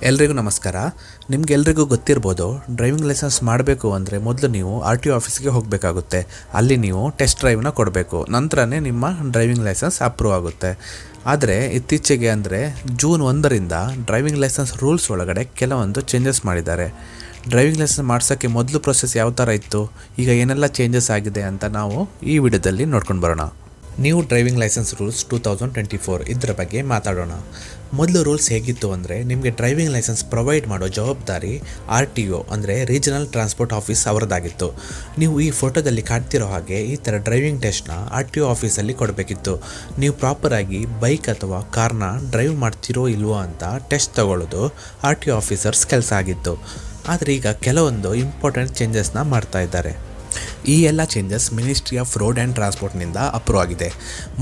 ಎಲ್ರಿಗೂ ನಮಸ್ಕಾರ. ನಿಮಗೆಲ್ರಿಗೂ ಗೊತ್ತಿರ್ಬೋದು, ಡ್ರೈವಿಂಗ್ ಲೈಸೆನ್ಸ್ ಮಾಡಬೇಕು ಅಂದರೆ ಮೊದಲು ನೀವು RTO ಆಫೀಸ್ಗೆ ಹೋಗಬೇಕಾಗುತ್ತೆ. ಅಲ್ಲಿ ನೀವು ಟೆಸ್ಟ್ ಡ್ರೈವ್ನ ಕೊಡಬೇಕು. ನಂತರನೇ ನಿಮ್ಮ ಡ್ರೈವಿಂಗ್ ಲೈಸೆನ್ಸ್ ಅಪ್ರೂವ್ ಆಗುತ್ತೆ. ಆದರೆ ಇತ್ತೀಚೆಗೆ ಅಂದರೆ ಜೂನ್ 1ರಿಂದ ಡ್ರೈವಿಂಗ್ ಲೈಸೆನ್ಸ್ ರೂಲ್ಸ್ ಒಳಗಡೆ ಕೆಲವೊಂದು ಚೇಂಜಸ್ ಮಾಡಿದ್ದಾರೆ. ಡ್ರೈವಿಂಗ್ ಲೈಸೆನ್ಸ್ ಮಾಡ್ಸೋಕ್ಕೆ ಮೊದಲು ಪ್ರೊಸೆಸ್ ಯಾವ ಥರ ಇತ್ತು, ಈಗ ಏನೆಲ್ಲ ಚೇಂಜಸ್ ಆಗಿದೆ ಅಂತ ನಾವು ಈ ವಿಡಿಯೋದಲ್ಲಿ ನೋಡ್ಕೊಂಡು ಬರೋಣ. ನ್ಯೂ ಡ್ರೈವಿಂಗ್ ಲೈಸೆನ್ಸ್ ರೂಲ್ಸ್ 2024 ಇದರ ಬಗ್ಗೆ ಮಾತಾಡೋಣ. ಮೊದಲು ರೂಲ್ಸ್ ಹೇಗಿತ್ತು ಅಂದರೆ, ನಿಮಗೆ ಡ್ರೈವಿಂಗ್ ಲೈಸೆನ್ಸ್ ಪ್ರೊವೈಡ್ ಮಾಡೋ ಜವಾಬ್ದಾರಿ RTO ಅಂದರೆ ರೀಜನಲ್ ಟ್ರಾನ್ಸ್ಪೋರ್ಟ್ ಆಫೀಸ್ ಅವರದ್ದಾಗಿತ್ತು. ನೀವು ಈ ಫೋಟೋದಲ್ಲಿ ಕಾಣ್ತಿರೋ ಹಾಗೆ ಈ ಥರ ಡ್ರೈವಿಂಗ್ ಟೆಸ್ಟ್ನ RTO ಆಫೀಸಲ್ಲಿ ಕೊಡಬೇಕಿತ್ತು. ನೀವು ಪ್ರಾಪರಾಗಿ ಬೈಕ್ ಅಥವಾ ಕಾರ್ನ ಡ್ರೈವ್ ಮಾಡ್ತಿರೋ ಇಲ್ವೋ ಅಂತ ಟೆಸ್ಟ್ ತಗೊಳ್ಳೋದು RTO ಆಫೀಸರ್ಸ್ ಕೆಲಸ ಆಗಿತ್ತು. ಆದರೆ ಈಗ ಕೆಲವೊಂದು ಇಂಪಾರ್ಟೆಂಟ್ ಚೇಂಜಸ್ನ ಮಾಡ್ತಾ ಇದ್ದಾರೆ. ಈ ಎಲ್ಲ changes ministry of road and ಟ್ರಾನ್ಸ್ಪೋರ್ಟ್ನಿಂದ ಅಪ್ರೂವ್ ಆಗಿದೆ.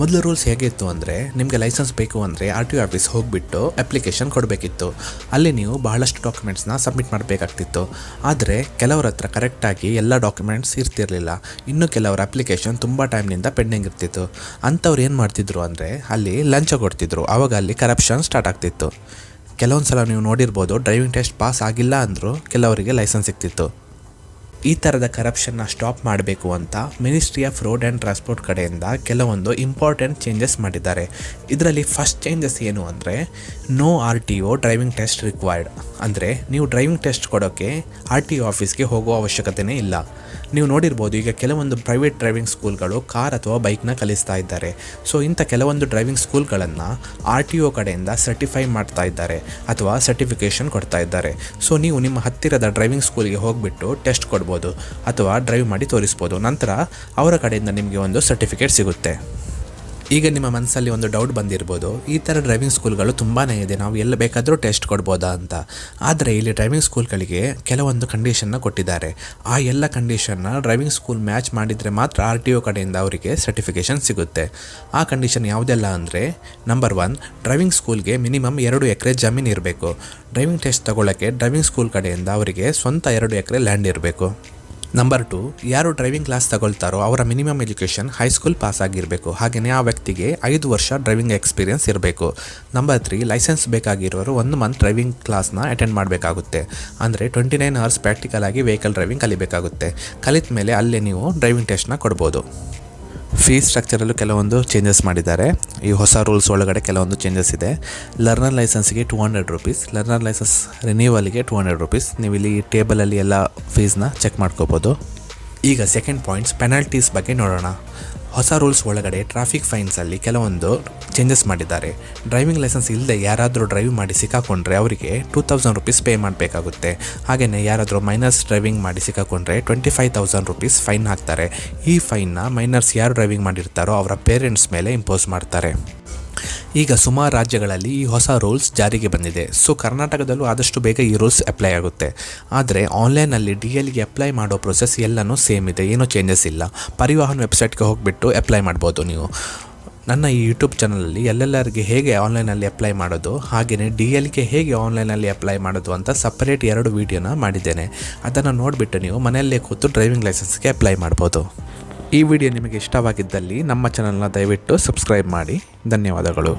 ಮೊದಲು ರೂಲ್ಸ್ ಹೇಗಿತ್ತು ಅಂದರೆ, ನಿಮಗೆ ಲೈಸೆನ್ಸ್ ಬೇಕು ಅಂದರೆ RTO ಆಫೀಸ್ ಹೋಗಿಬಿಟ್ಟು ಅಪ್ಲಿಕೇಶನ್ ಕೊಡಬೇಕಿತ್ತು. ಅಲ್ಲಿ ನೀವು ಬಹಳಷ್ಟು ಡಾಕ್ಯುಮೆಂಟ್ಸ್ನ ಸಬ್ಮಿಟ್ ಮಾಡಬೇಕಾಗ್ತಿತ್ತು. ಆದರೆ ಕೆಲವರ ಹತ್ರ ಕರೆಕ್ಟಾಗಿ ಎಲ್ಲ ಡಾಕ್ಯುಮೆಂಟ್ಸ್ ಇರ್ತಿರಲಿಲ್ಲ. ಇನ್ನು ಕೆಲವರ ಅಪ್ಲಿಕೇಶನ್ ತುಂಬ ಟೈಮ್ನಿಂದ ಪೆಂಡಿಂಗ್ ಇರ್ತಿತ್ತು. ಅಂಥವ್ರು ಏನು ಮಾಡ್ತಿದ್ರು ಅಂದರೆ, ಅಲ್ಲಿ ಲಂಚ ಕೊಡ್ತಿದ್ರು. ಆವಾಗ ಅಲ್ಲಿ ಕರಪ್ಷನ್ ಸ್ಟಾರ್ಟ್ ಆಗ್ತಿತ್ತು. ಕೆಲವೊಂದು ಸಲ ನೀವು ನೋಡಿರ್ಬೋದು, ಡ್ರೈವಿಂಗ್ ಟೆಸ್ಟ್ ಪಾಸ್ ಆಗಿಲ್ಲ ಅಂದರೂ ಕೆಲವರಿಗೆ ಲೈಸೆನ್ಸ್ ಸಿಗ್ತಿತ್ತು. ಈ ಥರದ ಕರಪ್ಷನ್ನ ಸ್ಟಾಪ್ ಮಾಡಬೇಕು ಅಂತ ministry of road and transport ಕಡೆಯಿಂದ ಕೆಲವೊಂದು ಇಂಪಾರ್ಟೆಂಟ್ ಚೇಂಜಸ್ ಮಾಡಿದ್ದಾರೆ. ಇದರಲ್ಲಿ ಫಸ್ಟ್ ಚೇಂಜಸ್ ಏನು ಅಂದರೆ, no RTO driving test required. ಅಂದರೆ ನೀವು ಡ್ರೈವಿಂಗ್ ಟೆಸ್ಟ್ ಕೊಡೋಕ್ಕೆ RTO ಆಫೀಸ್ಗೆ ಹೋಗೋ ಅವಶ್ಯಕತೆಯೇ ಇಲ್ಲ. ನೀವು ನೋಡಿರ್ಬೋದು, ಈಗ ಕೆಲವೊಂದು ಪ್ರೈವೇಟ್ ಡ್ರೈವಿಂಗ್ ಸ್ಕೂಲ್ಗಳು ಕಾರ್ ಅಥವಾ ಬೈಕ್ನ ಕಲಿಸ್ತಾ ಇದ್ದಾರೆ. ಸೊ ಇಂಥ ಕೆಲವೊಂದು ಡ್ರೈವಿಂಗ್ ಸ್ಕೂಲ್ಗಳನ್ನು RTO ಕಡೆಯಿಂದ ಸರ್ಟಿಫೈ ಮಾಡ್ತಾ ಇದ್ದಾರೆ ಅಥವಾ ಸರ್ಟಿಫಿಕೇಷನ್ ಕೊಡ್ತಾ ಇದ್ದಾರೆ. ಸೊ ನೀವು ನಿಮ್ಮ ಹತ್ತಿರದ ಡ್ರೈವಿಂಗ್ ಸ್ಕೂಲ್ಗೆ ಹೋಗಿಬಿಟ್ಟು ಟೆಸ್ಟ್ ಕೊಡ್ಬೋದು ಅಥವಾ ಡ್ರೈವ್ ಮಾಡಿ ತೋರಿಸ್ಬೋದು. ನಂತರ ಅವರ ಕಡೆಯಿಂದ ನಿಮಗೆ ಒಂದು ಸರ್ಟಿಫಿಕೇಟ್ ಸಿಗುತ್ತೆ. ಈಗ ನಿಮ್ಮ ಮನಸ್ಸಲ್ಲಿ ಒಂದು ಡೌಟ್ ಬಂದಿರ್ಬೋದು, ಈ ಥರ ಡ್ರೈವಿಂಗ್ ಸ್ಕೂಲ್ಗಳು ತುಂಬಾ ಇದೆ, ನಾವು ಎಲ್ಲ ಬೇಕಾದರೂ ಟೆಸ್ಟ್ ಕೊಡ್ಬೋದಾ ಅಂತ. ಆದರೆ ಇಲ್ಲಿ ಡ್ರೈವಿಂಗ್ ಸ್ಕೂಲ್ಗಳಿಗೆ ಕೆಲವೊಂದು ಕಂಡೀಷನ್ನ ಕೊಟ್ಟಿದ್ದಾರೆ. ಆ ಎಲ್ಲ ಕಂಡೀಷನ್ನ ಡ್ರೈವಿಂಗ್ ಸ್ಕೂಲ್ ಮ್ಯಾಚ್ ಮಾಡಿದರೆ ಮಾತ್ರ RTO ಕಡೆಯಿಂದ ಅವರಿಗೆ ಸರ್ಟಿಫಿಕೇಷನ್ ಸಿಗುತ್ತೆ. ಆ ಕಂಡೀಷನ್ ಯಾವುದೆಲ್ಲ ಅಂದರೆ, ನಂಬರ್ 1, ಡ್ರೈವಿಂಗ್ ಸ್ಕೂಲ್ಗೆ ಮಿನಿಮಮ್ 2 ಎಕರೆ ಜಮೀನು ಇರಬೇಕು. ಡ್ರೈವಿಂಗ್ ಟೆಸ್ಟ್ ತಗೊಳ್ಳೋಕ್ಕೆ ಡ್ರೈವಿಂಗ್ ಸ್ಕೂಲ್ ಕಡೆಯಿಂದ ಅವರಿಗೆ ಸ್ವಂತ 2 ಎಕರೆ ಲ್ಯಾಂಡ್ ಇರಬೇಕು. ನಂಬರ್ 2, ಯಾರು ಡ್ರೈವಿಂಗ್ ಕ್ಲಾಸ್ ತಗೊಳ್ತಾರೋ ಅವರ ಮಿನಿಮಮ್ ಎಜುಕೇಷನ್ ಹೈಸ್ಕೂಲ್ ಪಾಸ್ ಆಗಿರಬೇಕು. ಹಾಗೆಯೇ ಆ ವ್ಯಕ್ತಿಗೆ 5 ವರ್ಷ ಡ್ರೈವಿಂಗ್ ಎಕ್ಸ್ಪೀರಿಯನ್ಸ್ ಇರಬೇಕು. ನಂಬರ್ 3, ಲೈಸೆನ್ಸ್ ಬೇಕಾಗಿರೋರು 1 ಮಂತ್ ಡ್ರೈವಿಂಗ್ ಕ್ಲಾಸ್ನ ಅಟೆಂಡ್ ಮಾಡಬೇಕಾಗುತ್ತೆ. ಅಂದರೆ 29 ಅವರ್ಸ್ ಪ್ರಾಕ್ಟಿಕಲ್ ಆಗಿ ವೆಹಿಕಲ್ ಡ್ರೈವಿಂಗ್ ಕಲಿಬೇಕಾಗುತ್ತೆ. ಕಲಿತ ಮೇಲೆ ಅಲ್ಲೇ ನೀವು ಡ್ರೈವಿಂಗ್ ಟೆಸ್ಟ್ನ ಕೊಡ್ಬೋದು. ಫೀಸ್ ಸ್ಟ್ರಕ್ಚರಲ್ಲೂ ಕೆಲವೊಂದು ಚೇಂಜಸ್ ಮಾಡಿದ್ದಾರೆ. ಈ ಹೊಸ ರೂಲ್ಸ್ ಒಳಗಡೆ ಕೆಲವೊಂದು ಚೇಂಜಸ್ ಇದೆ. ಲರ್ನರ್ ಲೈಸೆನ್ಸ್ಗೆ 200 ರೂಪೀಸ್, ಲರ್ನರ್ ಲೈಸೆನ್ಸ್ ರಿನ್ಯೂವಲ್ಗೆ 200 ರೂಪೀಸ್. ನೀವು ಇಲ್ಲಿ ಟೇಬಲಲ್ಲಿ ಎಲ್ಲ ಫೀಸ್ನ ಚೆಕ್ ಮಾಡ್ಕೋಬೋದು. ಈಗ ಸೆಕೆಂಡ್ ಪಾಯಿಂಟ್ಸ್, ಪೆನಾಲ್ಟೀಸ್ ಬಗ್ಗೆ ನೋಡೋಣ. ಹೊಸ ರೂಲ್ಸ್ ಒಳಗಡೆ ಟ್ರಾಫಿಕ್ ಫೈನ್ಸಲ್ಲಿ ಕೆಲವೊಂದು ಚೇಂಜಸ್ ಮಾಡಿದ್ದಾರೆ. ಡ್ರೈವಿಂಗ್ ಲೈಸೆನ್ಸ್ ಇಲ್ಲದೆ ಯಾರಾದರೂ ಡ್ರೈವ್ ಮಾಡಿ ಸಿಕ್ಕಾಕೊಂಡ್ರೆ ಅವರಿಗೆ 2000 ರೂಪೀಸ್ ಪೇ ಮಾಡಬೇಕಾಗುತ್ತೆ. ಹಾಗೆಯೇ ಯಾರಾದರೂ ಮೈನರ್ಸ್ ಡ್ರೈವಿಂಗ್ ಮಾಡಿ ಸಿಕ್ಕಾಕೊಂಡ್ರೆ 25,000 ರೂಪೀಸ್ ಫೈನ್ ಹಾಕ್ತಾರೆ. ಈ ಫೈನ್ನ ಮೈನರ್ಸ್ ಯಾರು ಡ್ರೈವಿಂಗ್ ಮಾಡಿರ್ತಾರೋ ಅವರ ಪೇರೆಂಟ್ಸ್ ಮೇಲೆ ಇಂಪೋಸ್ ಮಾಡ್ತಾರೆ. ಈಗ ಸುಮಾರು ರಾಜ್ಯಗಳಲ್ಲಿ ಈ ಹೊಸ ರೂಲ್ಸ್ ಜಾರಿಗೆ ಬಂದಿದೆ. ಸೊ ಕರ್ನಾಟಕದಲ್ಲೂ ಆದಷ್ಟು ಬೇಗ ಈ ರೂಲ್ಸ್ ಅಪ್ಲೈ ಆಗುತ್ತೆ. ಆದರೆ ಆನ್ಲೈನಲ್ಲಿ DLಗೆ ಅಪ್ಲೈ ಮಾಡೋ ಪ್ರೊಸೆಸ್ ಎಲ್ಲನೂ ಸೇಮ್ ಇದೆ, ಏನೂ ಚೇಂಜಸ್ ಇಲ್ಲ. ಪರಿವಾಹನ್ ವೆಬ್ಸೈಟ್ಗೆ ಹೋಗಿಬಿಟ್ಟು ಅಪ್ಲೈ ಮಾಡ್ಬೋದು ನೀವು. ನನ್ನ ಈ ಯೂಟ್ಯೂಬ್ ಚಾನಲಲ್ಲಿ ಎಲ್ಲೆಲ್ಲರಿಗೆ ಹೇಗೆ ಆನ್ಲೈನಲ್ಲಿ ಅಪ್ಲೈ ಮಾಡೋದು, ಹಾಗೆಯೇ DLಗೆ ಹೇಗೆ ಆನ್ಲೈನಲ್ಲಿ ಅಪ್ಲೈ ಮಾಡೋದು ಅಂತ ಸಪರೇಟ್ 2 ವೀಡಿಯೋನ ಮಾಡಿದ್ದೇನೆ. ಅದನ್ನು ನೋಡಿಬಿಟ್ಟು ನೀವು ಮನೆಯಲ್ಲೇ ಕೂತು ಡ್ರೈವಿಂಗ್ ಲೈಸೆನ್ಸ್ಗೆ ಅಪ್ಲೈ ಮಾಡ್ಬೋದು. ಈ ವಿಡಿಯೋ ನಿಮಗೆ ಇಷ್ಟವಾಗಿದ್ದಲ್ಲಿ ನಮ್ಮ ಚಾನಲ್ನ ದಯವಿಟ್ಟು ಸಬ್ಸ್ಕ್ರೈಬ್ ಮಾಡಿ. ಧನ್ಯವಾದಗಳು.